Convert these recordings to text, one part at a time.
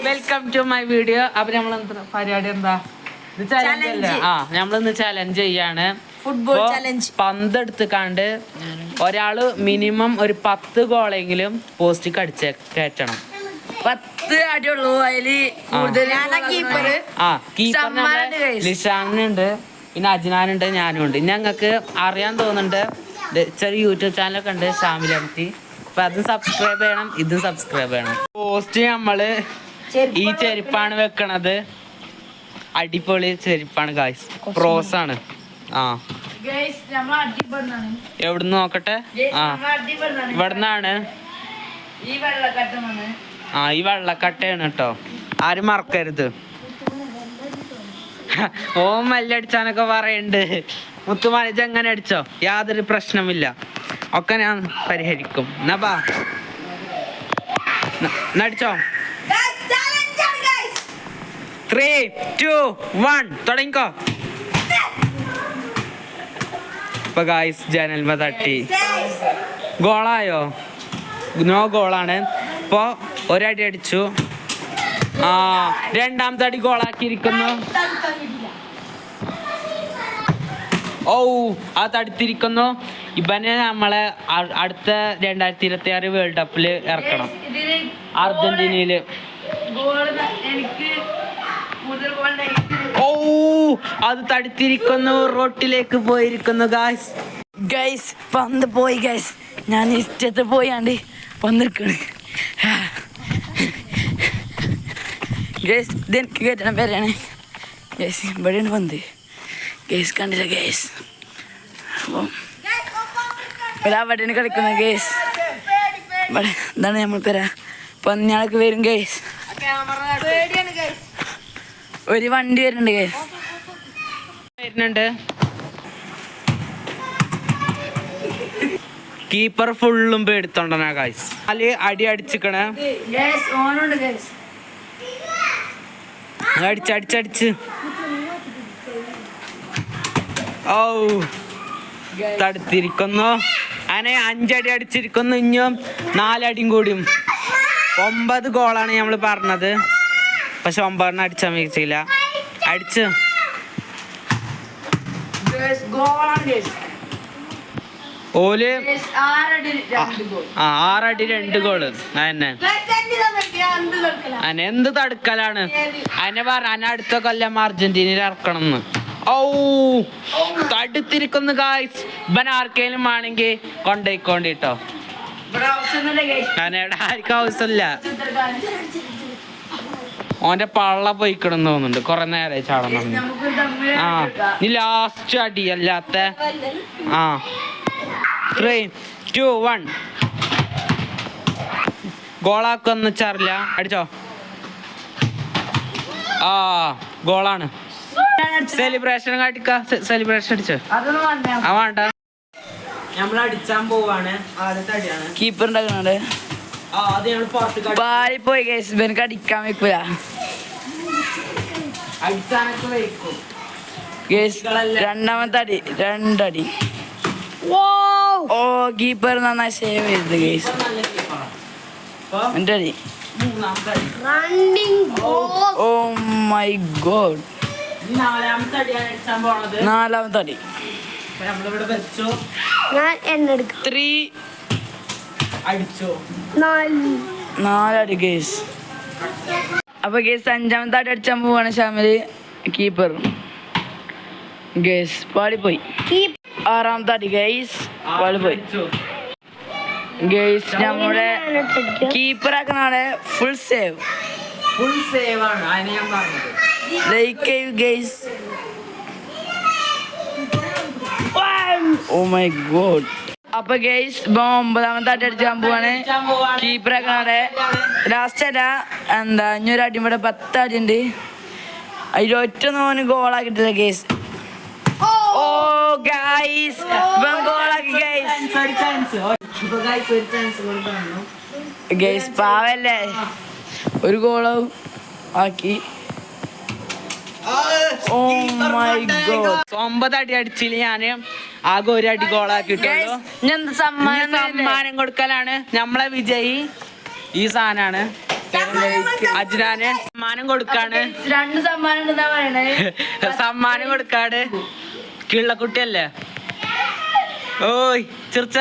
Welcome to my video. അപ്പൊ നമ്മൾ പരിപാടി എന്താ നമ്മളിന്ന് ചലഞ്ച് ചെയ്യാണ്. Football challenge. പന്ത് എടുത്തുകാണ്ട് ഒരാള് മിനിമം ഒരു 10 ഗോളെങ്കിലും പോസ്റ്റ് അടിച്ച് കയറ്റണം. 10 അടിയുള്ളൂ. അതില് ലിഷാനുണ്ട്, പിന്നെ അജ്നാനുണ്ട്, ഞാനുണ്ട്. ഞങ്ങൾക്ക് അറിയാൻ തോന്നുന്നുണ്ട് ചെറിയ യൂട്യൂബ് ചാനലൊക്കെ ഉണ്ട്, ഷാമിലി. അപ്പൊ അതും സബ്സ്ക്രൈബ് ചെയ്യണം, ഇതും സബ്സ്ക്രൈബ് ചെയ്യണം. പോസ്റ്റ് നമ്മള് ഈ ചെരുപ്പാണ് വെക്കണത്. അടിപൊളി ചെരുപ്പാണ് ഗായ്സ്, പ്രോസ് ആണ്. എവിടുന്ന് നോക്കട്ടെ? ഇവിടുന്നാണ്. ഈ വെള്ളക്കട്ടയാണ് കേട്ടോ, ആരും മറക്കരുത്. ഓൻ മല്ലടിച്ചാനൊക്കെ പറയണ്ട്. മുത്തുമാലിജ് എങ്ങനെ അടിച്ചോ, യാതൊരു പ്രശ്നമില്ല, ഒക്കെ ഞാൻ പരിഹരിക്കും. എന്നാ അടിച്ചോ. 3, 2, 1 തുടങ്ങിക്കോ. ഇപ്പൊ ഗായ്സ് ജനൽമ തട്ടി. ഗോളായോ? നോ ഗോളാണ്. ഇപ്പൊ ഒരടി അടിച്ചു. രണ്ടാമത്തെ അടി ഗോളാക്കിയിരിക്കുന്നു. അത് തടുത്തിരിക്കുന്നു. ഇവനെ നമ്മളെ അടുത്ത 2026 വേൾഡ് കപ്പില് ഇറക്കണം, അർജന്റീനയില്. അത് തടുത്തിരിക്കുന്നു, റോട്ടിലേക്ക് പോയിരിക്കുന്നു. ഗൈസ് പന്ത് പോയി ഗൈസ്. ഞാൻ ഇഷ്ടത്ത് പോയാണ്ട് വന്നിരിക്കണ് ഗൈസ്. ഇതെനിക്ക് കയറ്റണം പേരാണ് ഗൈസ്. ഇവിടെയാണ് പന്ത് ഗൈസ്, കണ്ടില്ല ഗൈസ്. അപ്പം അവിടെയാണ് കളിക്കുന്നത് ഗൈസ്. ഇവിടെ എന്താണ് നമ്മൾ പേരാ പന്നിയാളൊക്കെ വരും ഗൈസ്. ഒരു വണ്ടി വരുന്നുണ്ട് ഗൈസ്, വരുന്നുണ്ട്. കീപ്പർ ഫുള്ളും പേടിത്തോണ്ടനാ ഗൈസ്. അല് അടി അടിച്ചിക്കണേ. അടിച്ചടിച്ചടിച്ച് തടുത്തിരിക്കുന്നു. അങ്ങനെ 5 അടി അടിച്ചിരിക്കുന്നു. ഇനിയും 4 അടിയും കൂടിയും 9 ഗോളാണ് നമ്മൾ പറഞ്ഞത്. പക്ഷെ 9 അടിച്ചാൽ മികച്ചില്ല. അടിച്ച് ഓല് 6 അടി 2 ഗോള്. അന്നെ എന്ത് തടുക്കലാണ്. അതിനെ പറഞ്ഞ അടുത്ത കൊല്ലം അർജന്റീനയിൽ ഇറക്കണം എന്ന്. തടുത്തിരിക്കുന്നു ഗായ്സ്. ഇവൻ ആർക്കേലും ആണെങ്കിൽ കൊണ്ടോയിക്കോണ്ടിട്ടോ. ഞാനെവിടെ ആർക്കും ആവശ്യമില്ല. ഓന്റെ പള്ള പോയിക്കിടന്ന് തോന്നുന്നുണ്ട്, കൊറേ നേരമായി ചാടണം. നീ ലാസ്റ്റ് അടി അല്ലാത്ത 3, 2, 1 ഗോളാക്കൊന്ന് ചറില്ല. അടിച്ചോ. ഗോളാണ്. സെലിബ്രേഷൻ കാട്ടിക്ക. സെലിബ്രേഷൻ അടിച്ചോ. വേണ്ട, നമ്മൾ അടിച്ചാൻ പോവാണ്. ആദ്യത്തെ അടിയാണ്. കീപ്പർ ഉണ്ടാക്കുന്നുണ്ട്. പോയി ഗൈസ്. ഇവനക്ക് അടിക്കാൻ വെക്കൂല. അടിച്ചാനൊക്കെ വെക്കും ഗൈസ്. രണ്ടാമത്തെ അടി 2 അടി. കീപ്പർ നന്നായി സേവ് ചെയ്തത് ഗൈസ്. എൻ്റെ അടി. ഓ മൈ ഗോഡ്. 4ാമത്തെ അടിയാണ് അടിച്ചാൻ പോണത്. 4ാമത്തെ അടി. നമ്മളിവിടെ വെച്ചോ. 3 അടിച്ചോ. 4 അടി ഗൈസ്. അപ്പൊ ഗൈസ് 5ാമത്തെ അടി അടിച്ചാൻ പോവാണ് ഷാമില്. കീപ്പർ ഗൈസ് പാളിപ്പോയി. 6ാമത്തെ അടി ഗൈസ് പാളിപ്പോയി ഗൈസ്. നമ്മുടെ കീപ്പർ ആക്കണാണ് ഫുൾ സേവ്. ആണ് അതിനെ ഞാൻ പറഞ്ഞത്. ലൈക്ക് ചെയ്യൂ ഗൈസ്. Oh my god. അപ്പൊ ഗൈസ് 9ാമത്തെ അടി അടിച്ചാൻ പോവാണ്. കീപ്പർ ആക്കണാടെ ലാസ്റ്റ് അല്ല എന്താ. ഇഞ്ഞൊരു അടി ഇവിടെ 10 അടി ഉണ്ട്. അതിൽ ഒറ്റ നോന് ഗോളാക്കിട്ടില്ല ഗൈസ്. ഗൈസ് ഗോളാക്കി ഗൈസ്. പാവല്ലേ, ഒരു ഗോളും ആക്കി. ഓ മൈ ഗോഡ്. 9 അടി അടിച്ചില്ല. ഞാന് ആകെ 1 അടി ഗോളാക്കിട്ടുള്ളൂ. സമ്മാനം കൊടുക്കലാണ്. നമ്മളെ വിജയി ഈ സാധനാണ്. അജ്നാന് സമ്മാനം കൊടുക്കാണ്. 2 സമ്മാനം ഉണ്ടെന്നാ പറയണേ. സമ്മാനം കൊടുക്കാട്. കിള്ളക്കുട്ടിയല്ലേ? ഓയ് ചിർച്ച.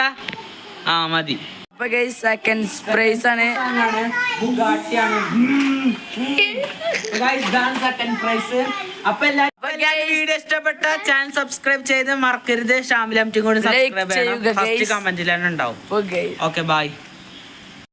ആ മതി. അപ്പൊ ഗൈസ് സെക്കൻഡ് പ്രൈസ് ആണ്. Second prize. അപ്പൊ എല്ലാവരും വീഡിയോ ഇഷ്ടപ്പെട്ട ചാനൽ സബ്സ്ക്രൈബ് ചെയ്ത് മറക്കരുത്. ഷാമിൽ കൂടി സബ്സ്ക്രൈബ് ചെയ്യണം. ഫസ്റ്റ് കമന്റിലാണ് ഉണ്ടാവും. Okay bye.